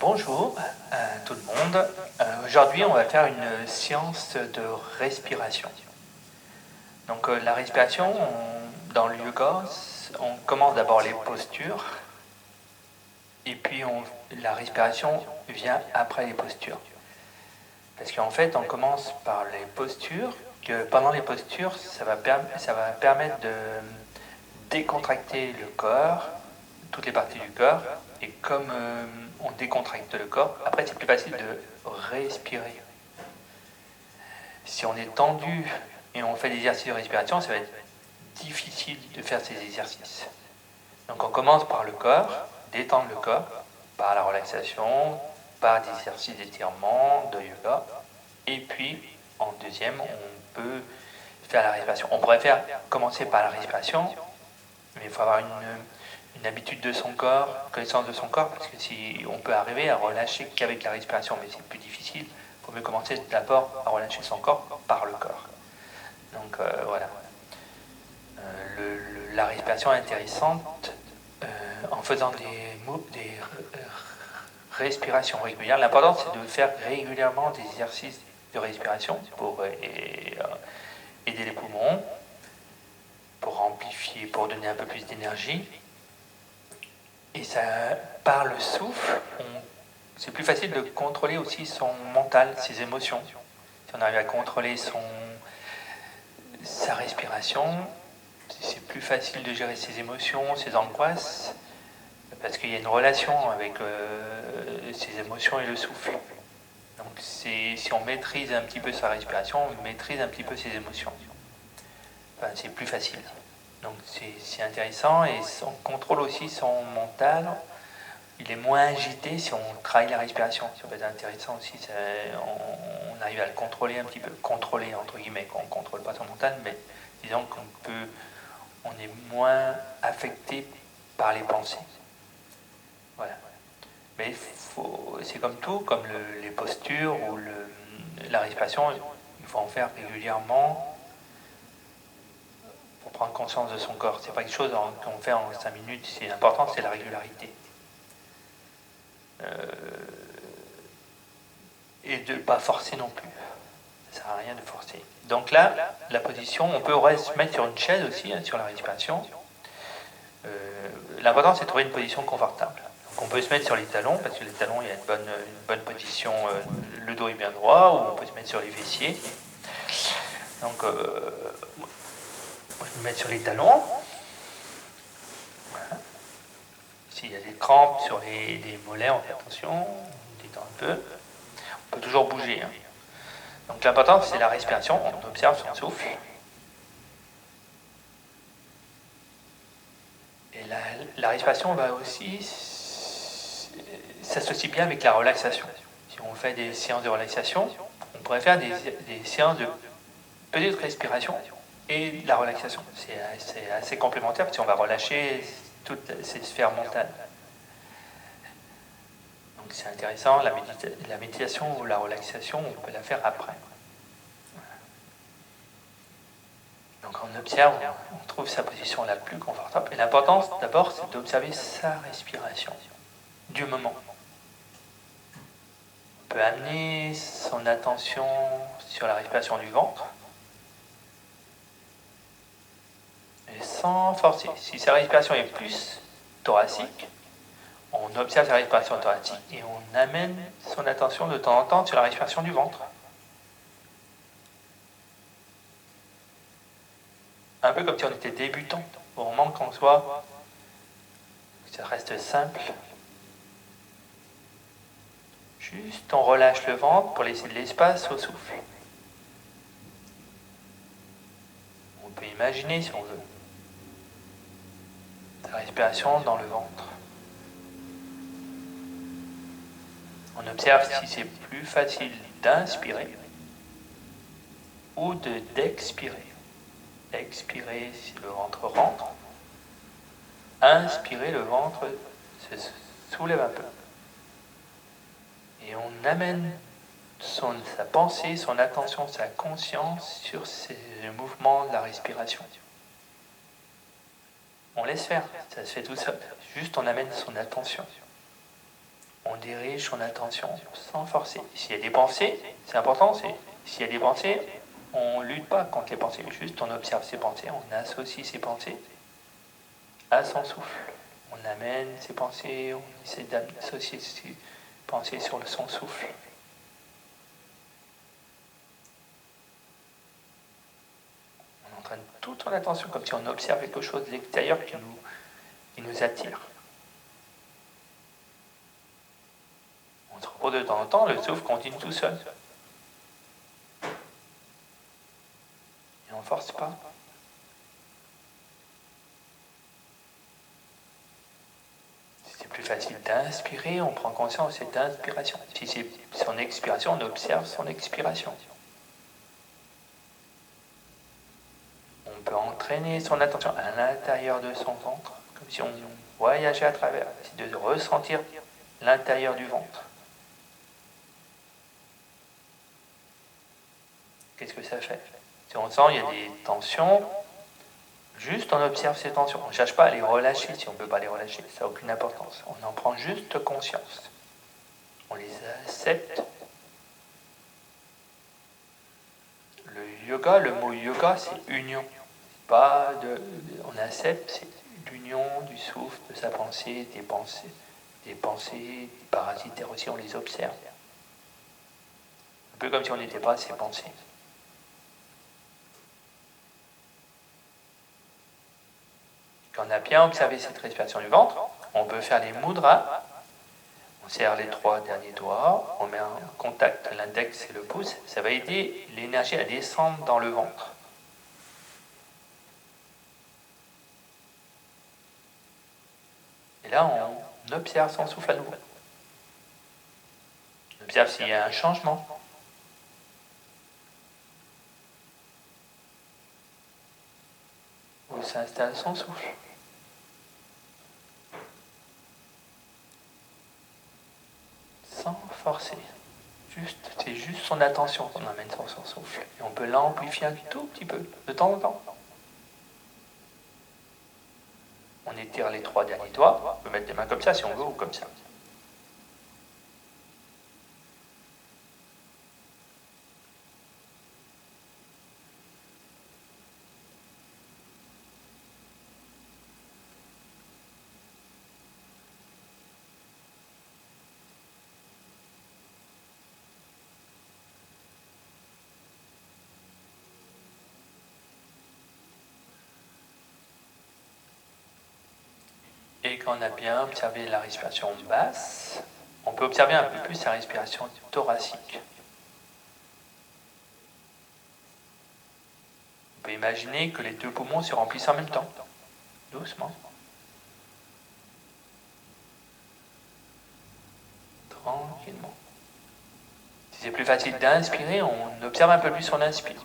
Bonjour à tout le monde. Aujourd'hui, on va faire une séance de respiration. Donc, la respiration, dans le yoga, on commence d'abord les postures, et puis la respiration vient après les postures. Parce qu'en fait, on commence par les postures, que pendant les postures, ça va permettre de décontracter le corps, toutes les parties du corps, et comme on décontracte le corps, après c'est plus facile de respirer. Si on est tendu et on fait des exercices de respiration, ça va être difficile de faire ces exercices. Donc on commence par le corps, détendre le corps, par la relaxation, par des exercices d'étirement, de yoga, et puis en deuxième, on peut faire la respiration. On pourrait commencer par la respiration, mais il faut avoir une habitude de son corps, connaissance de son corps, parce que si on peut arriver à relâcher qu'avec la respiration, mais c'est plus difficile, il faut mieux commencer d'abord à relâcher son corps par le corps. Donc voilà. La respiration est intéressante en faisant des respirations régulières. L'important c'est de faire régulièrement des exercices de respiration pour aider les poumons, pour amplifier, pour donner un peu plus d'énergie. Et ça, par le souffle, c'est plus facile de contrôler aussi son mental, ses émotions. Si on arrive à contrôler sa respiration, c'est plus facile de gérer ses émotions, ses angoisses, parce qu'il y a une relation avec ses émotions et le souffle. Donc si on maîtrise un petit peu sa respiration, on maîtrise un petit peu ses émotions. Enfin, c'est plus facile. Donc c'est intéressant et on contrôle aussi son mental. Il est moins agité si on travaille la respiration. Ça peut être intéressant aussi. On arrive à le contrôler un petit peu. Contrôler entre guillemets. On ne contrôle pas son mental, mais disons on est moins affecté par les pensées. Voilà. Mais c'est comme tout, comme les postures ou la respiration, il faut en faire régulièrement pour prendre conscience de son corps. C'est pas quelque chose qu'on fait en 5 minutes. C'est important, c'est la régularité. Et de ne pas forcer non plus. Ça ne sert à rien de forcer. Donc là, la position, on peut se mettre sur une chaise aussi, sur la respiration. L'important, c'est de trouver une position confortable. Donc on peut se mettre sur les talons, parce que les talons, il y a une bonne position, le dos est bien droit, ou on peut se mettre sur les fessiers. Donc, on peut se mettre sur les talons. Voilà. S'il y a des crampes sur les mollets, on fait attention, on détend un peu. On peut toujours bouger. Donc l'important, c'est la respiration. On observe son souffle. Et la respiration va aussi s'associe bien avec la relaxation. Si on fait des séances de relaxation, on pourrait faire des séances de petite respiration et de la relaxation. C'est assez complémentaire parce qu'on va relâcher toutes ces sphères mentales. Donc c'est intéressant, la méditation ou la relaxation, on peut la faire après. Donc on observe, on trouve sa position la plus confortable. Et l'important d'abord, c'est d'observer sa respiration du moment. On peut amener son attention sur la respiration du ventre. Et sans forcer. Si sa respiration est plus thoracique, on observe sa respiration thoracique et on amène son attention de temps en temps sur la respiration du ventre. Un peu comme si on était débutant, au moment qu'on soit, ça reste simple. Juste on relâche le ventre pour laisser de l'espace au souffle. On peut imaginer, si on veut, sa respiration dans le ventre. On observe si c'est plus facile d'inspirer ou d'expirer. Expirer si le ventre rentre. Inspirer, le ventre se soulève un peu. Et on amène sa pensée, son attention, sa conscience sur ces mouvements de la respiration. On laisse faire, ça se fait tout seul. Juste on amène son attention. on dirige son attention sans forcer. S'il y a des pensées, c'est important, s'il y a des pensées, on ne lutte pas contre les pensées, juste on observe ses pensées, on associe ses pensées à son souffle. On amène ses pensées, on essaie d'associer ses pensées sur son souffle. On entraîne toute son attention comme si on observe quelque chose de l'extérieur qui nous attire. On se repose de temps en temps, le souffle continue tout seul. Et on ne force pas. Si c'est plus facile d'inspirer, on prend conscience de cette inspiration. Si c'est son expiration, on observe son expiration. On peut entraîner son attention à l'intérieur de son ventre, comme si on voyageait à travers, c'est de ressentir l'intérieur du ventre. Qu'est-ce que ça fait? Si on sent il y a des tensions, juste on observe ces tensions. On ne cherche pas à les relâcher si on ne peut pas les relâcher, ça n'a aucune importance. On en prend juste conscience. On les accepte. Le mot yoga, c'est union. On accepte, c'est l'union du souffle, de sa pensée, des pensées parasitaires aussi, on les observe. Un peu comme si on n'était pas ces pensées. Quand on a bien observé cette respiration du ventre, on peut faire les mudras. On serre les 3 derniers doigts, on met en contact l'index et le pouce. Ça va aider l'énergie à descendre dans le ventre. Et là, on observe son souffle à nouveau. On observe s'il y a un changement. Où s'installe son souffle. Sans forcer. C'est juste son attention qu'on amène sur son souffle. Et on peut l'amplifier un tout petit peu, de temps en temps. On étire les 3 derniers doigts. On peut mettre les mains comme ça si on veut, ou comme ça. Et quand on a bien observé la respiration basse, on peut observer un peu plus la respiration thoracique. On peut imaginer que les 2 poumons se remplissent en même temps, doucement. Tranquillement. Si c'est plus facile d'inspirer, on observe un peu plus son inspire.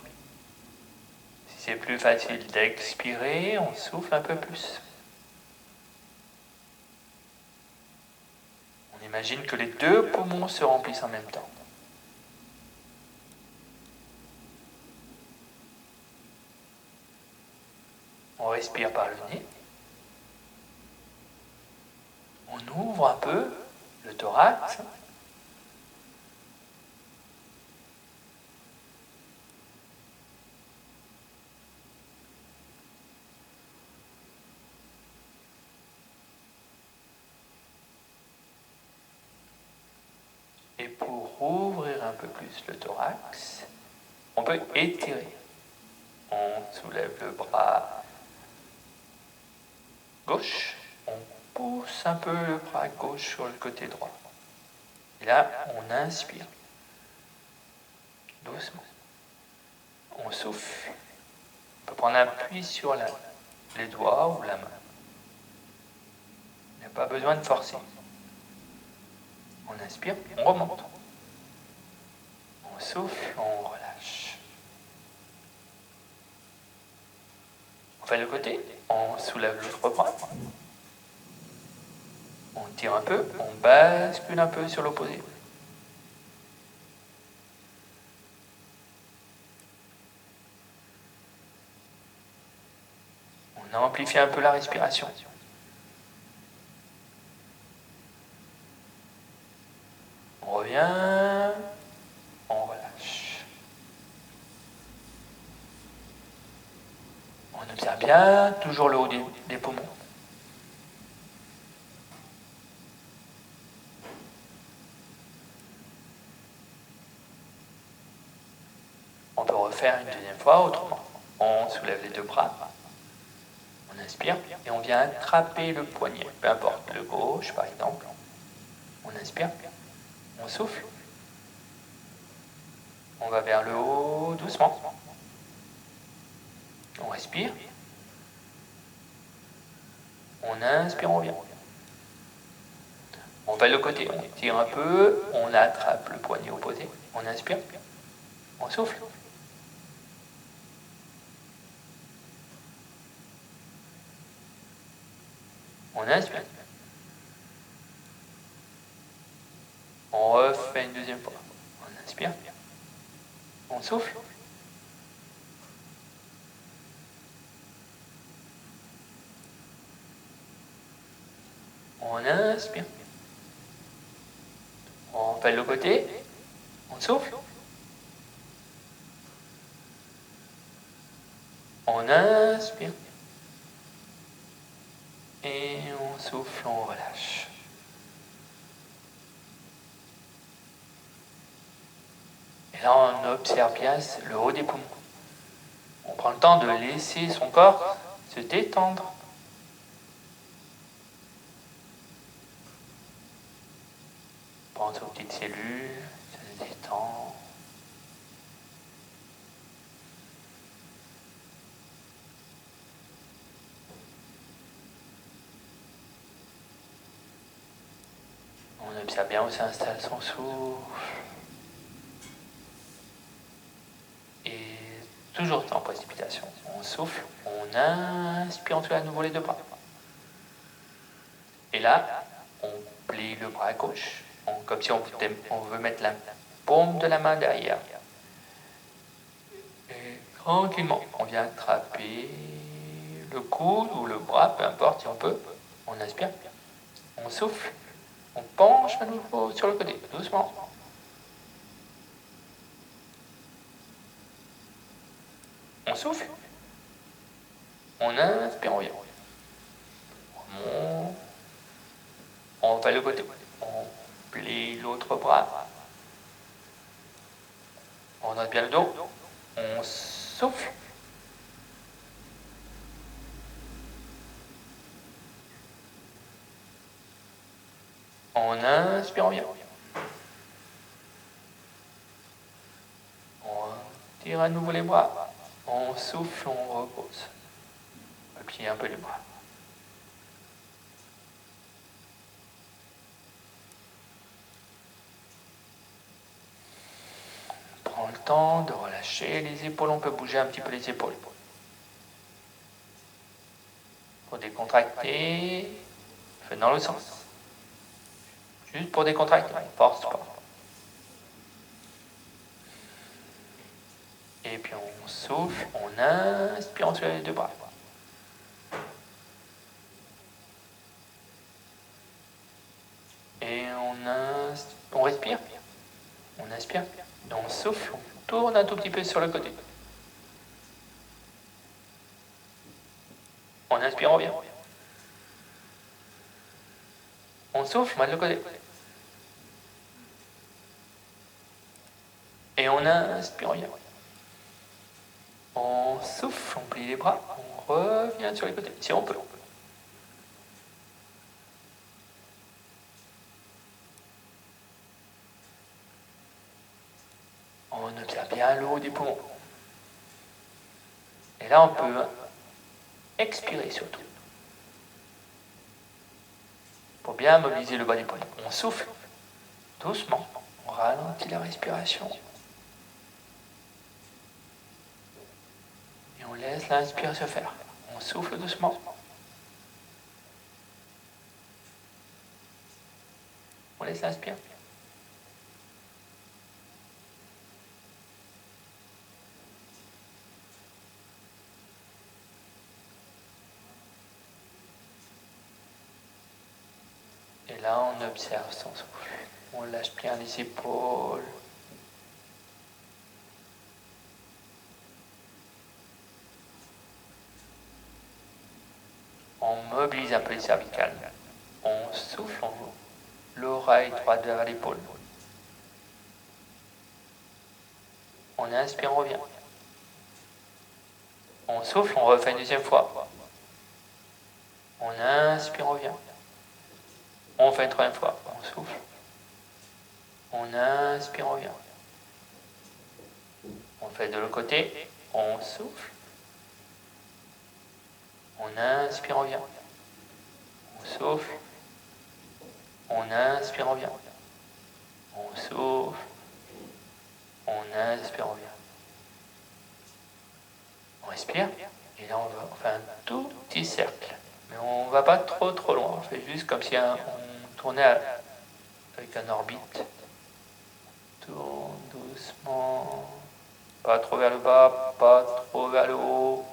Si c'est plus facile d'expirer, on souffle un peu plus. On imagine que les 2 poumons se remplissent en même temps. On respire par le nez. On ouvre un peu le thorax. Et pour ouvrir un peu plus le thorax, on peut étirer. On soulève le bras gauche, on pousse un peu le bras gauche sur le côté droit. Et là, on inspire. Doucement. On souffle. On peut prendre appui sur les doigts ou la main. Il n'y a pas besoin de forcer. On inspire, on remonte. On souffle, on relâche. On fait le côté, on soulève l'autre bras. On tire un peu, on bascule un peu sur l'opposé. On amplifie un peu la respiration. revient, on relâche. On observe bien, toujours le haut des poumons. On peut refaire une deuxième fois autrement. On soulève les deux bras, on inspire et on vient attraper le poignet, peu importe, le gauche par exemple. On inspire, on souffle, on va vers le haut doucement. On respire, on inspire, on revient. On va de l'autre côté, on tire un peu, on attrape le poignet opposé, on inspire, on souffle. On inspire. On refait une deuxième fois. On inspire. On souffle. On inspire. On fait de l'autre côté. On souffle. On inspire. Et on souffle, on relâche. Et là, on observe bien le haut des poumons. On prend le temps de laisser son corps se détendre. Pense aux petites cellules, ça se détend. On observe bien où s'installe son souffle. Et toujours sans précipitation. On souffle, on inspire, on soulève à nouveau les deux bras. Et là, on plie le bras gauche, comme si on veut mettre la paume de la main derrière. Et tranquillement, on vient attraper le coude ou le bras, peu importe si on peut. On inspire, on souffle, on penche à nouveau sur le côté, doucement. On souffle, on inspire, on revient. On fait le côté, on plie l'autre bras. On note bien le dos, on souffle. On inspire, on revient. On tire à nouveau les bras. On souffle, on repose. On va plier un peu les bras. On prend le temps de relâcher les épaules. On peut bouger un petit peu les épaules. Pour décontracter, faites dans le sens. Juste pour décontracter, on ne force pas. Et puis on souffle, on inspire, on soulève les deux bras. Et on respire, on inspire, et on souffle, on tourne un tout petit peu sur le côté. On inspire, on revient. On souffle, on va de l'autre côté. Et on inspire, on revient. On souffle, on plie les bras, on revient sur les côtés, si on peut. On observe bien le haut des poumons. Et là, on peut expirer surtout. Pour bien mobiliser le bas des poumons. On souffle doucement, on ralentit la respiration. Et on laisse l'inspire se faire. On souffle doucement. On laisse l'inspire. Et là, on observe son souffle. On lâche bien les épaules. On mobilise un peu les cervicales. On souffle, l'oreille droite vers l'épaule. On inspire, on revient. On souffle, on refait une deuxième fois. On inspire, on revient. On fait une troisième fois. On souffle. On inspire, on revient. On fait de l'autre côté. On souffle. On inspire, on revient. On souffle. On inspire, on revient. On souffle. On inspire, on revient. On respire. Et là, on fait un tout petit cercle. Mais on ne va pas trop loin. On fait juste comme si on tournait avec un orbite. Tourne doucement. Pas trop vers le bas, pas trop vers le haut,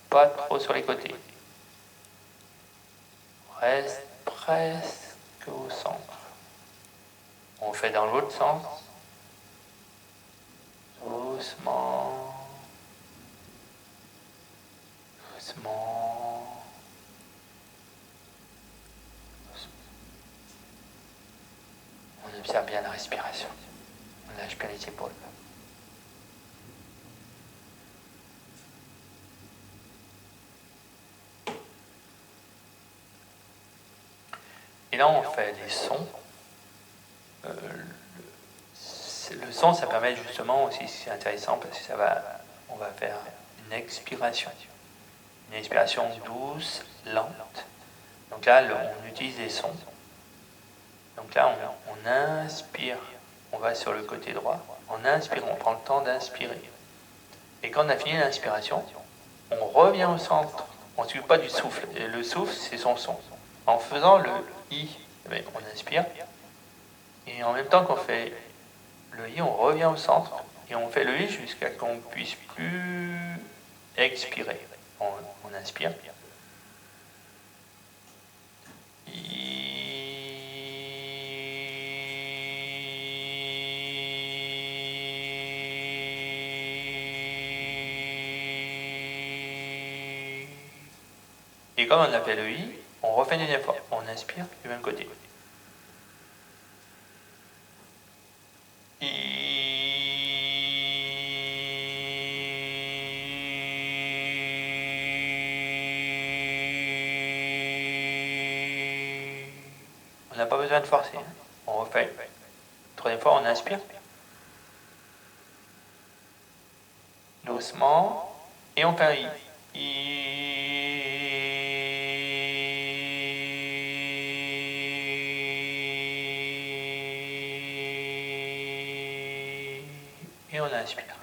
pas trop sur les côtés. On reste presque au centre. On fait dans l'autre sens. Doucement. Doucement. On observe bien la respiration. On lâche bien les épaules. Et là, on fait des sons. Le son, ça permet justement aussi, c'est intéressant parce que on va faire une expiration. Une expiration douce, lente. Donc là, on utilise des sons. Donc là, on inspire, on va sur le côté droit. En inspirant, on prend le temps d'inspirer. Et quand on a fini l'inspiration, on revient au centre. On ne suit pas du souffle. Et le souffle, c'est son son. En faisant le I, on inspire. Et en même temps qu'on fait le I, on revient au centre. Et on fait le I jusqu'à qu'on ne puisse plus expirer. On inspire. Et comme on a fait le I, on refait une deuxième fois. On inspire du même côté. On n'a pas besoin de forcer. On refait. Troisième fois, on inspire. Doucement. Et on fait un I. Et on inspire.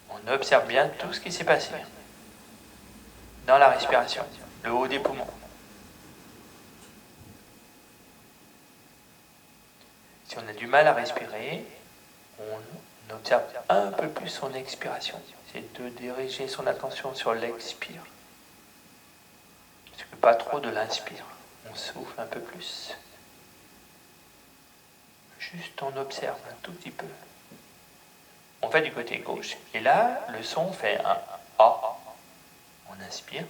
On observe bien tout ce qui s'est passé dans la respiration, le haut des poumons. Si on a du mal à respirer, on observe un peu plus son expiration. C'est de diriger son attention sur l'expire. Pas trop de l'inspire. On souffle un peu plus. Juste on observe un tout petit peu. On fait du côté gauche. Et là, le son fait un A. On inspire.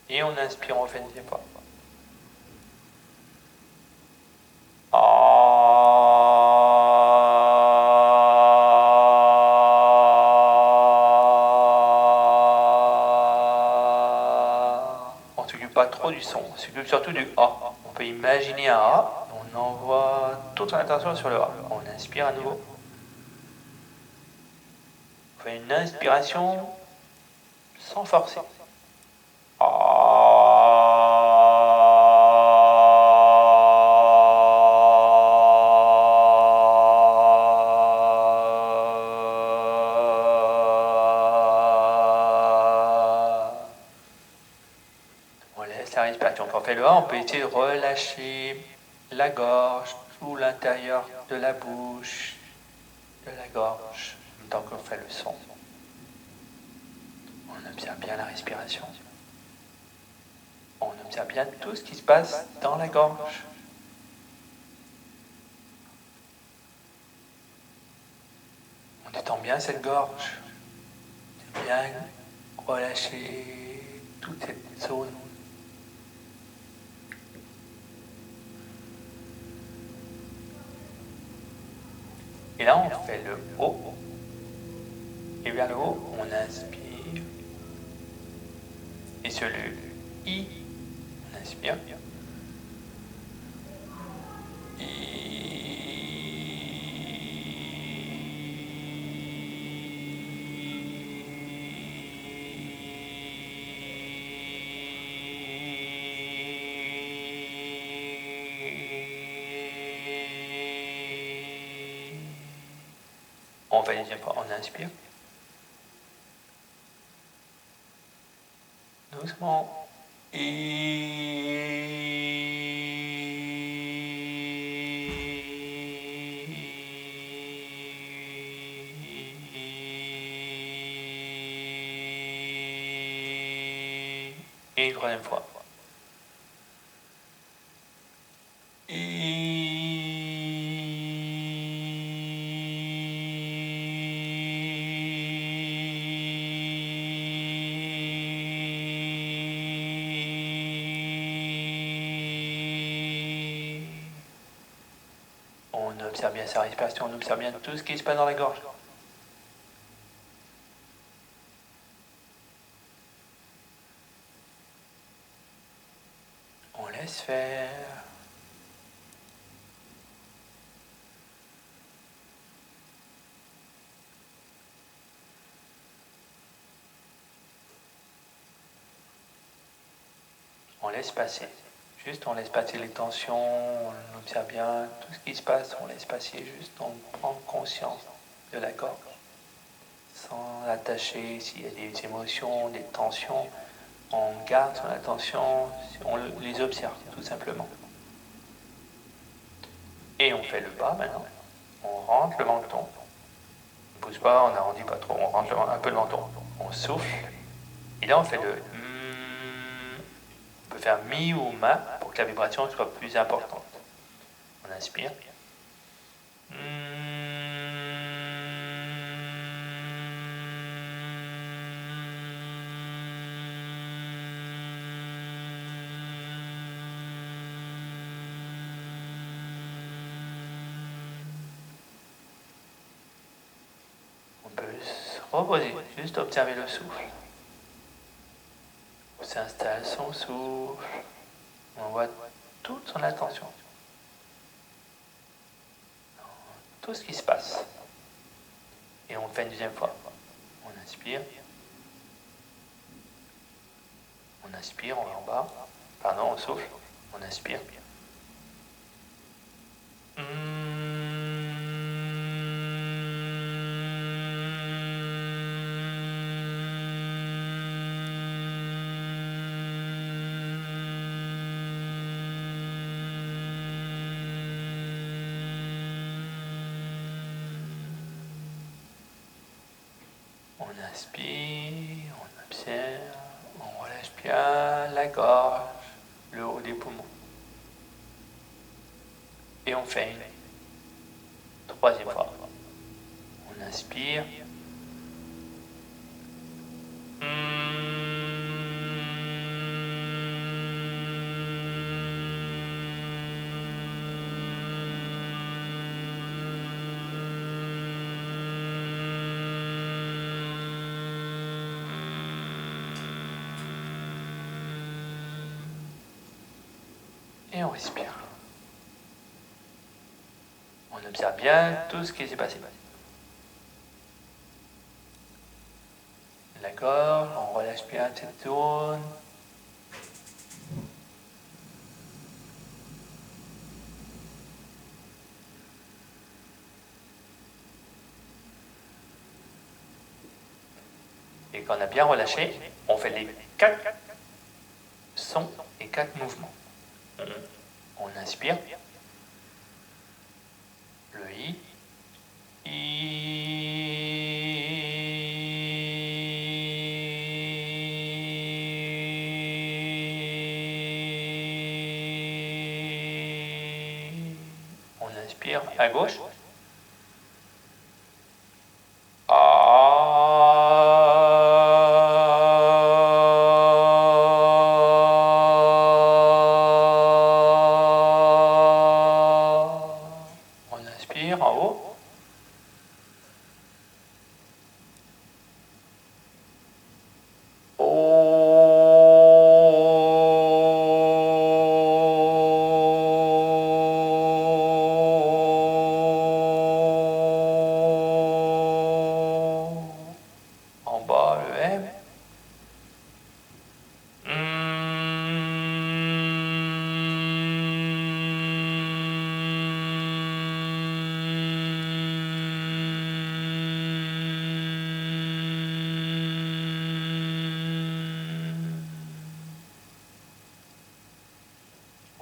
Et on inspire, on fait une deuxième fois. On ne s'occupe pas trop du son, on s'occupe surtout du A. On peut imaginer un A, on envoie toute son attention sur le A. On inspire à nouveau. On fait une inspiration sans forcer. On laisse la respiration. Quand on fait le A, on peut essayer de relâcher la gorge, tout l'intérieur de la bouche, de la gorge, tant qu'on fait le son. On observe bien la respiration. On observe bien tout ce qui se passe dans la gorge. On détend bien cette gorge. Bien relâcher toute cette zone. Et là, on fait le haut. Et vers le haut, on inspire. Et sur le I, on inspire. On va les dire, on inspire. Doucement. Et une troisième fois. On observe bien sa respiration, on observe bien tout ce qui se passe dans la gorge. On laisse faire. On laisse passer. Juste on laisse passer les tensions, on observe bien tout ce qui se passe, on laisse passer, juste on prend conscience de la gorge. Sans attacher s'il y a des émotions, des tensions, on garde son attention, on les observe tout simplement. Et on fait le bas maintenant, on rentre le menton, on ne pousse pas, on n'arrondit pas trop, on rentre un peu le menton, on souffle, et là on fait le on peut faire mi ou ma pour que la vibration soit plus importante. On inspire. On peut se reposer, juste observer le souffle. On s'installe son souffle. On voit toute son attention. Tout ce qui se passe. Et on le fait une deuxième fois. On inspire. On inspire, on va en bas. Pardon, on souffle. On inspire. On inspire, on observe, on relâche bien la gorge, le haut des poumons. Et on fait une troisième fois. On inspire. Et on respire. On observe bien tout ce qui s'est passé. La gorge, on relâche bien cette zone. Et quand on a bien relâché, on fait les 4 sons et 4 mouvements. On inspire. inspire à gauche. On inspire en haut. En bas, le M.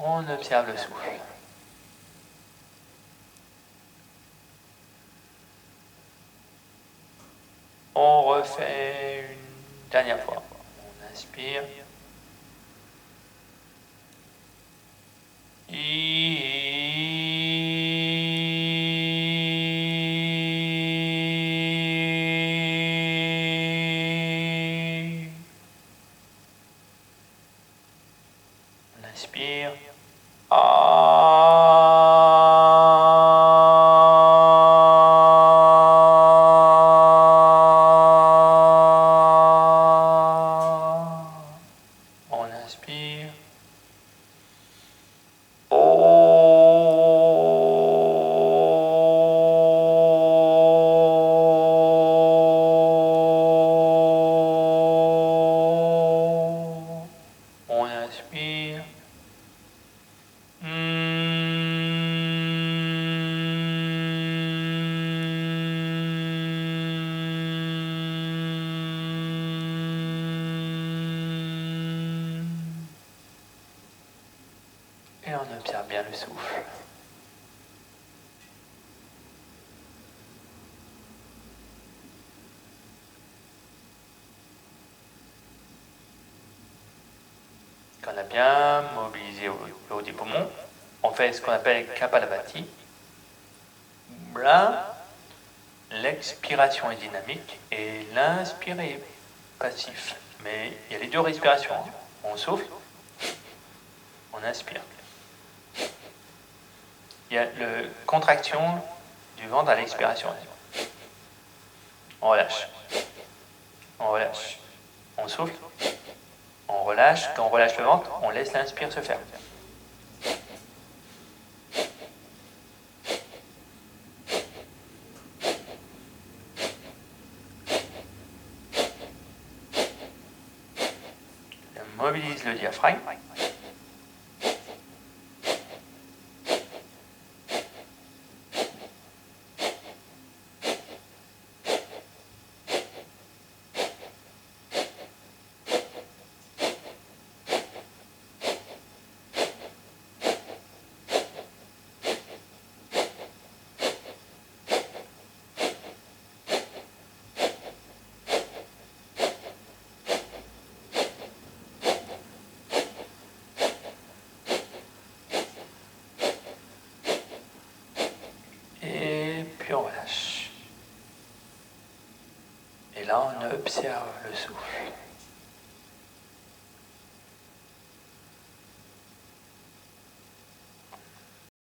On observe le souffle. On refait une dernière fois. On inspire. On inspire. On inspire. On inspire. Et on observe bien le souffle. Quand on a bien mobilisé le haut des poumons, on fait ce qu'on appelle Kapalabhati. Là, l'expiration est dynamique et l'inspire est passif. Mais il y a les deux respirations. On souffle, on inspire. Il y a la contraction du ventre à l'expiration. On relâche. On relâche. On souffle. On relâche. Quand on relâche le ventre, on laisse l'inspire se faire. On mobilise le diaphragme. Et puis on relâche. Et là, on observe le souffle.